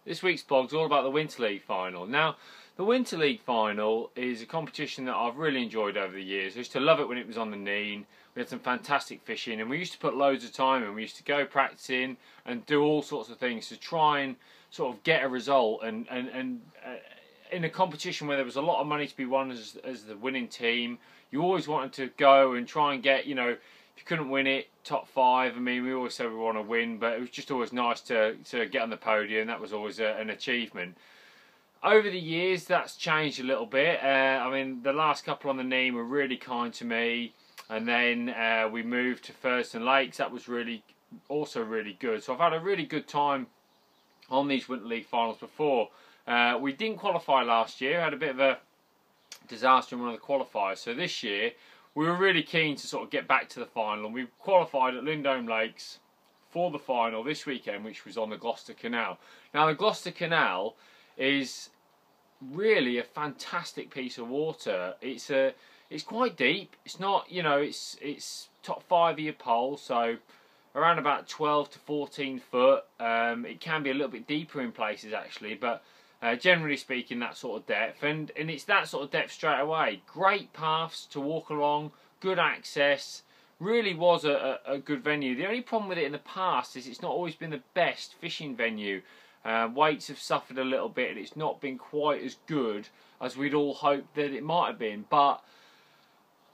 This week's blog's all about the Winter League Final. Now, the Winter League Final is a competition that I've really enjoyed over the years. I used to love it when it was on the Nene. We had some fantastic fishing and we used to put loads of time in. We used to go practicing and do all sorts of things to try and sort of get a result. And in a competition where there was a lot of money to be won as the winning team, you always wanted to go and try and get, you know, if you couldn't win it, top 5. I mean, we always said we want to win, but it was just always nice to get on the podium. That was always an achievement. Over the years, that's changed a little bit. I mean, the last couple on the Nene were really kind to me, and then we moved to Thurston Lakes. That was also really good. So I've had a really good time on these Winter League Finals before. We didn't qualify last year. Had a bit of a disaster in one of the qualifiers. So this year, we were really keen to sort of get back to the final, and we qualified at Lindholme Lakes for the final this weekend, which was on the Gloucester Canal. Now, the Gloucester Canal is really a fantastic piece of water. It's quite deep. It's not, you know, it's top 5 of your pole, so around about 12 to 14 foot. It can be a little bit deeper in places actually, but generally speaking, that sort of depth, and it's that sort of depth straight away. Great paths to walk along, good access. Really was a good venue. The only problem with it in the past is it's not always been the best fishing venue. Weights have suffered a little bit, and it's not been quite as good as we'd all hoped that it might have been. But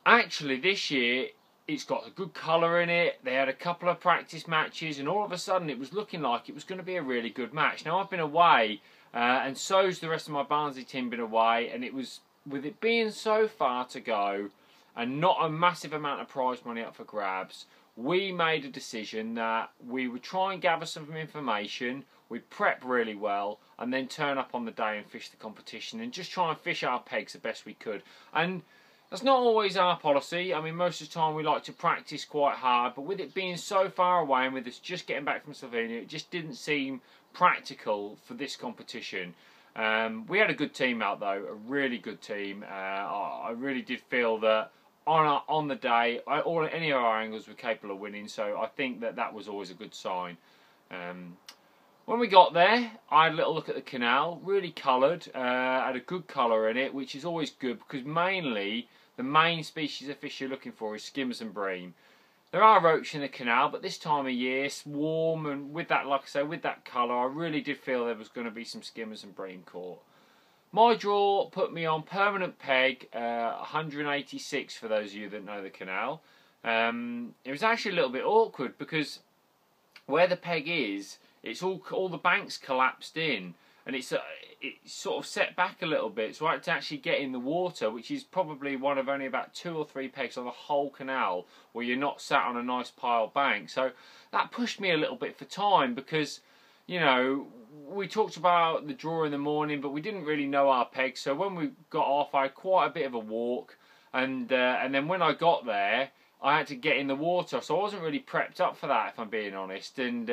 actually, this year it's got a good colour in it. They had a couple of practice matches, and all of a sudden it was looking like it was going to be a really good match. Now, I've been away. And so's the rest of my Barnsley team been away, and it was, with it being so far to go and not a massive amount of prize money up for grabs, we made a decision that we would try and gather some information, we'd prep really well, and then turn up on the day and fish the competition and just try and fish our pegs the best we could. And that's not always our policy. I mean, most of the time we like to practice quite hard, but with it being so far away and with us just getting back from Slovenia, it just didn't seem practical for this competition. We had a good team out though, a really good team. I really did feel that on the day, any of our angles were capable of winning, so I think that was always a good sign. When we got there, I had a little look at the canal, really coloured, had a good colour in it, which is always good because mainly the main species of fish you're looking for is skimmers and bream. There are roach in the canal, but this time of year, it's warm, and with that, like I say, with that colour, I really did feel there was going to be some skimmers and bream caught. My draw put me on permanent peg, 186 for those of you that know the canal. It was actually a little bit awkward because where the peg is, it's all the banks collapsed in, and it's sort of set back a little bit, so I had to actually get in the water, which is probably one of only about 2 or 3 pegs on the whole canal where you're not sat on a nice pile bank. So that pushed me a little bit for time because, you know, we talked about the draw in the morning, but we didn't really know our pegs. So when we got off, I had quite a bit of a walk, and then when I got there, I had to get in the water, so I wasn't really prepped up for that, if I'm being honest. And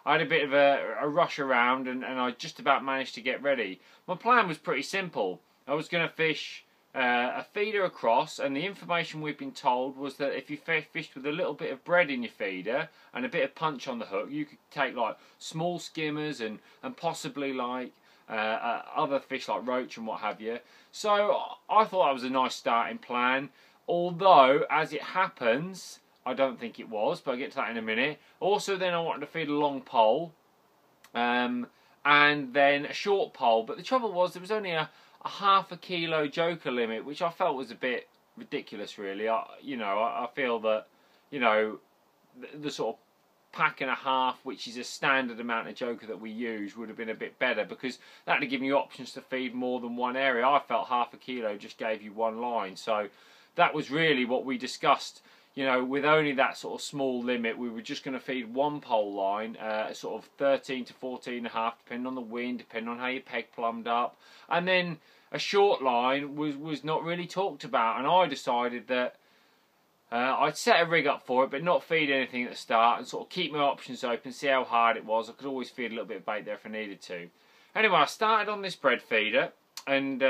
I had a bit of a rush around, and I just about managed to get ready. My plan was pretty simple. I was going to fish a feeder across, and the information we've been told was that if you fished with a little bit of bread in your feeder and a bit of punch on the hook, you could take like small skimmers and possibly like other fish like roach and what have you. So I thought that was a nice starting plan, although as it happens, I don't think it was, but I'll get to that in a minute. Also, then I wanted to feed a long pole, and then a short pole. But the trouble was there was only a half a kilo joker limit, which I felt was a bit ridiculous, really. I feel that, you know, the sort of pack and a half, which is a standard amount of joker that we use, would have been a bit better because that would have given you options to feed more than one area. I felt half a kilo just gave you one line, so that was really what we discussed. You know, with only that sort of small limit, we were just going to feed one pole line, sort of 13 to 14 and a half, depending on the wind, depending on how your peg plumbed up. And then a short line was not really talked about, and I decided that I'd set a rig up for it, but not feed anything at the start, and sort of keep my options open, see how hard it was. I could always feed a little bit of bait there if I needed to. Anyway, I started on this bread feeder, and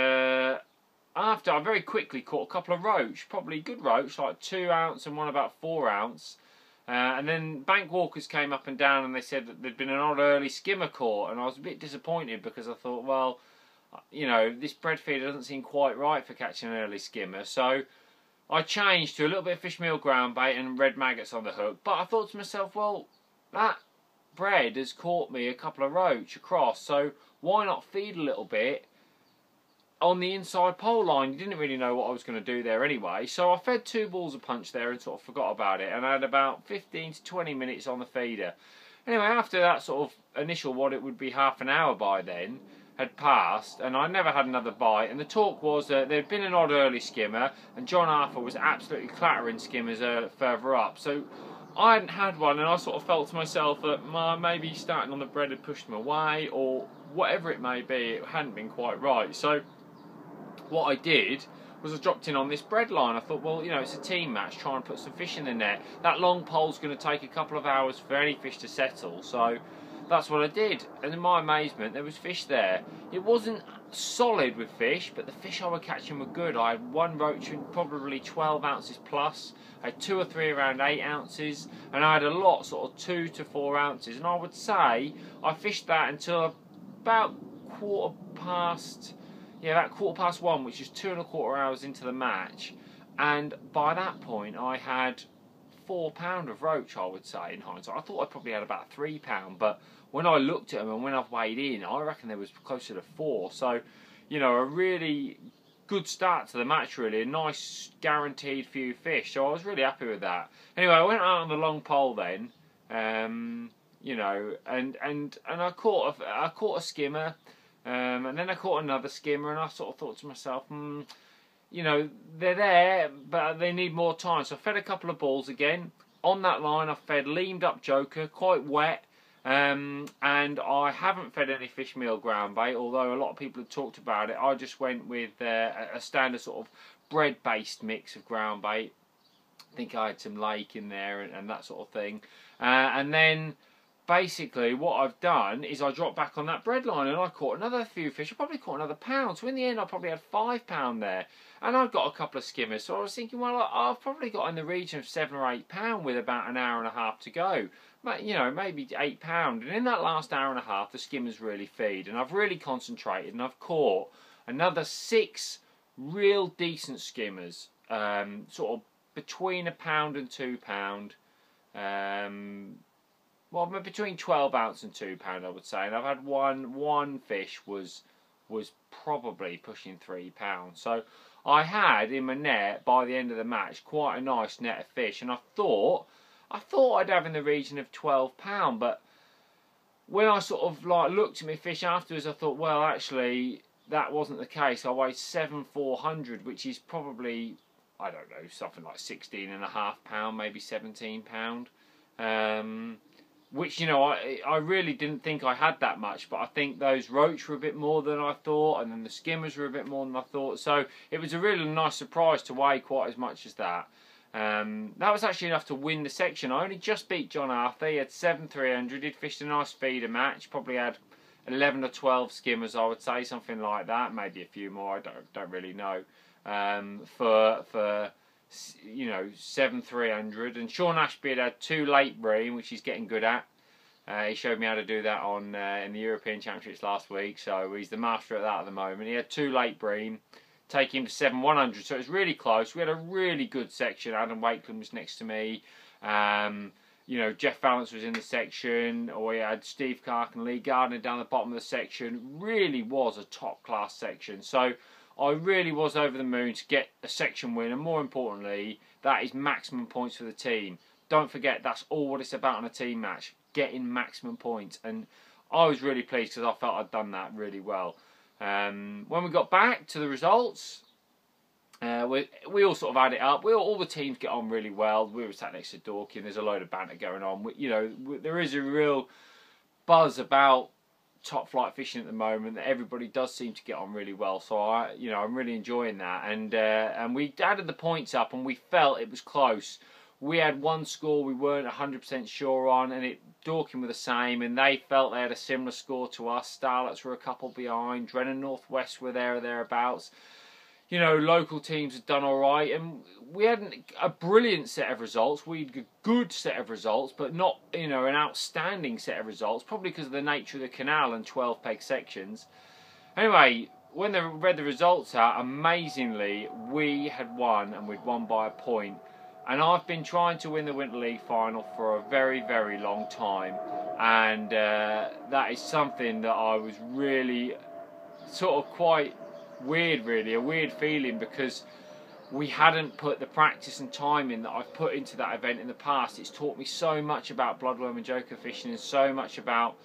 after, I very quickly caught a couple of roach, probably good roach, like 2 ounce and one about 4 ounce. And then bank walkers came up and down and they said that there'd been an odd early skimmer caught, and I was a bit disappointed because I thought, well, you know, this bread feeder doesn't seem quite right for catching an early skimmer. So I changed to a little bit of fish meal ground bait and red maggots on the hook. But I thought to myself, well, that bread has caught me a couple of roach across, so why not feed a little bit on the inside pole line? You didn't really know what I was going to do there anyway, so I fed 2 balls of punch there and sort of forgot about it, and I had about 15 to 20 minutes on the feeder. Anyway, after that sort of initial, what it would be half an hour by then, had passed, and I never had another bite, and the talk was that there'd been an odd early skimmer, and John Arthur was absolutely clattering skimmers further up, so I hadn't had one, and I sort of felt to myself that maybe starting on the bread had pushed them away, or whatever it may be, it hadn't been quite right. So what I did was I dropped in on this bread line. I thought, well, you know, it's a team match, try and put some fish in the net. That long pole's going to take a couple of hours for any fish to settle, so that's what I did. And in my amazement, there was fish there. It wasn't solid with fish, but the fish I was catching were good. I had 1 roach in probably 12 ounces plus. I had 2 or 3 around 8 ounces, and I had a lot, sort of 2 to 4 ounces. And I would say I fished that until about quarter past 1, which is 2¼ hours into the match. And by that point, I had 4 pound of roach, I would say, in hindsight. I thought I probably had about 3 pound, but when I looked at them and when I've weighed in, I reckon there was closer to 4. So, you know, a really good start to the match, really. A nice guaranteed few fish. So I was really happy with that. Anyway, I went out on the long pole then, you know, and I caught a skimmer, and then I caught another skimmer, and I sort of thought to myself, you know, they're there, but they need more time. So I fed a couple of balls again. On that line, I fed leamed up joker, quite wet. And I haven't fed any fish meal ground bait, although a lot of people have talked about it. I just went with a standard sort of bread-based mix of ground bait. I think I had some lake in there and that sort of thing. And then basically what I've done is I dropped back on that bread line and I caught another few fish. I probably caught another pound. So in the end I probably had 5 pound there. And I've got a couple of skimmers. So I was thinking, well, I've probably got in the region of 7 or 8 pound with about an hour and a half to go. You know, maybe 8 pound. And in that last hour and a half, the skimmers really feed. And I've really concentrated and I've caught another 6 real decent skimmers. Sort of between a pound and 2 pound. Well, between 12 ounce and 2 pound, I would say. And I've had one fish was probably pushing 3 pounds. So I had in my net by the end of the match quite a nice net of fish, and I thought I'd have in the region of 12 pound. But when I sort of like looked at my fish afterwards, I thought, well, actually that wasn't the case. I weighed 7,400, which is probably, I don't know, something like 16.5 pound, maybe 17 pound. Which, you know, I really didn't think I had that much, but I think those roach were a bit more than I thought, and then the skimmers were a bit more than I thought. So it was a really nice surprise to weigh quite as much as that. That was actually enough to win the section. I only just beat John Arthur. He had 7,300. He'd fished a nice feeder match. Probably had 11 or 12 skimmers, I would say, something like that. Maybe a few more. I don't really know. For you know, 7,300. And Sean Ashby had 2 late bream, which he's getting good at. He showed me how to do that on in the European Championships last week, so he's the master at that at the moment. He had 2 late bream, taking him to 7,100, so it was really close. We had a really good section. Adam Wakeland was next to me. You know, Jeff Valance was in the section, or we had Steve Clark and Lee Gardner down the bottom of the section. Really was a top class section. So I really was over the moon to get a section win, and more importantly, that is maximum points for the team. Don't forget, that's all what it's about in a team match, getting maximum points. And I was really pleased because I felt I'd done that really well. When we got back to the results, we all sort of add it up. All the teams get on really well. We were sat next to Dorking. There's a load of banter going on. You know, there is a real buzz about top flight fishing at the moment that everybody does seem to get on really well. So I'm really enjoying that. And we added the points up, and we felt it was close. We had one score we weren't 100% sure on, and Dorking were the same, and they felt they had a similar score to us. Starlets were a couple behind. Drennan Northwest were there or thereabouts. you know, local teams had done all right, and we hadn't a brilliant set of results. We had a good set of results, but not, you know, an outstanding set of results, probably because of the nature of the canal and 12 peg sections. Anyway, when they read the results out, amazingly, we had won, and we'd won by a point. And I've been trying to win the Winter League final for a very, very long time, and that is something that I was really sort of quite weird, really, a weird feeling, because we hadn't put the practice and time in that I've put into that event in the past. It's taught me so much about bloodworm and joker fishing, and so much about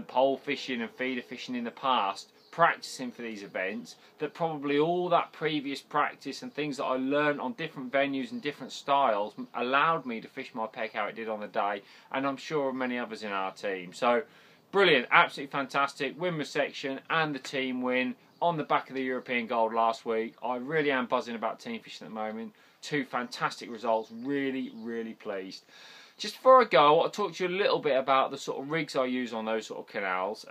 pole fishing and feeder fishing in the past, practicing for these events, that probably all that previous practice and things that I learned on different venues and different styles allowed me to fish my peg how it did on the day, and I'm sure many others in our team. So brilliant, absolutely fantastic, win my section and the team win on the back of the European gold last week. I really am buzzing about team fishing at the moment. 2 fantastic results, really, really pleased. Just before I go, I want to talk to you a little bit about the sort of rigs I use on those sort of canals.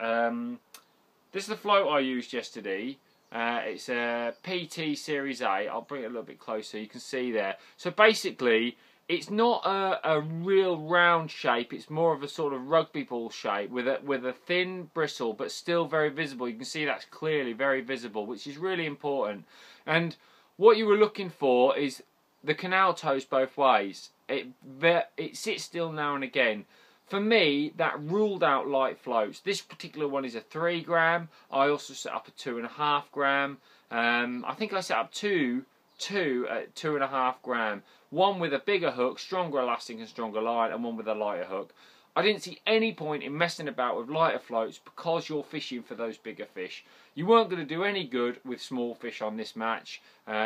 This is the float I used yesterday. It's a PT Series A. I'll bring it a little bit closer, you can see there. So basically, it's not a real round shape. It's more of a sort of rugby ball shape with a thin bristle, but still very visible. You can see that's clearly very visible, which is really important. And what you were looking for is the canal toes both ways. It sits still now and again. For me, that ruled out light floats. This particular one is a 3 gram. I also set up a 2.5 gram. I think I set up two at 2.5 gram. One with a bigger hook, stronger elastic and stronger line, and one with a lighter hook. I didn't see any point in messing about with lighter floats because you're fishing for those bigger fish. You weren't going to do any good with small fish on this match.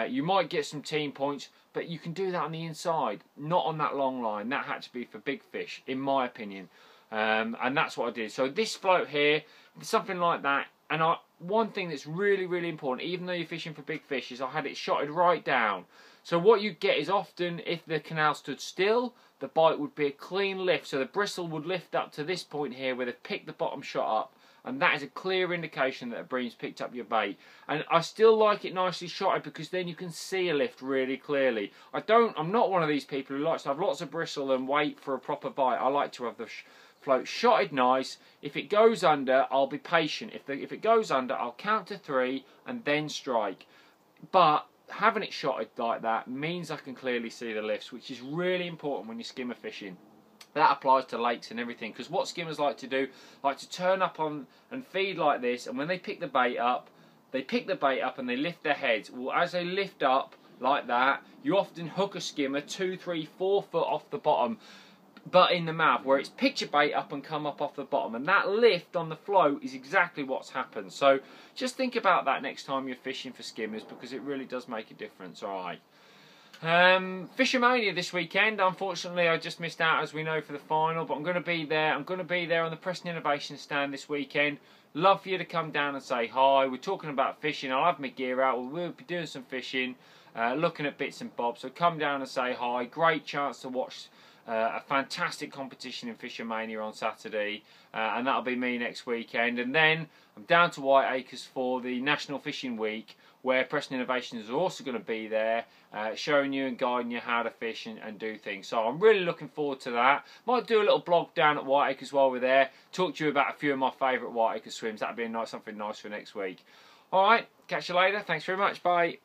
You might get some team points, but you can do that on the inside, not on that long line. That had to be for big fish, in my opinion. And that's what I did. So this float here, something like that. And one thing that's really, really important, even though you're fishing for big fish, is I had it shotted right down. So what you get is often, if the canal stood still, the bite would be a clean lift. So the bristle would lift up to this point here where they've picked the bottom shot up. And that is a clear indication that a bream's picked up your bait. And I still like it nicely shotted, because then you can see a lift really clearly. I'm not one of these people who likes to have lots of bristle and wait for a proper bite. I like to have the float shotted nice. If it goes under, I'll be patient. If it goes under, I'll count to 3 and then strike. But having it shotted like that means I can clearly see the lifts, which is really important when you're skimmer fishing. That applies to lakes and everything, because what skimmers like to do, like to turn up on and feed like this, and when they pick the bait up, and they lift their heads. Well, as they lift up like that, you often hook a skimmer 2, 3, 4 foot off the bottom, but in the mouth, where it's picked your bait up and come up off the bottom, and that lift on the float is exactly what's happened. So just think about that next time you're fishing for skimmers, because it really does make a difference. Alright. Fishermania this weekend. Unfortunately, I just missed out, as we know, for the final, but I'm going to be there. I'm going to be there on the Preston Innovation stand this weekend. Love for you to come down and say hi. We're talking about fishing. I'll have my gear out. We'll be doing some fishing, looking at bits and bobs. So come down and say hi. Great chance to watch a fantastic competition in Fishermania on Saturday, and that'll be me next weekend. And then I'm down to Whiteacres for the National Fishing Week, where Preston Innovations are also going to be there, showing you and guiding you how to fish and do things. So I'm really looking forward to that. Might do a little blog down at Whiteacres while we're there, talk to you about a few of my favourite Whiteacres swims. That'd be something nice for next week. Alright, catch you later. Thanks very much. Bye.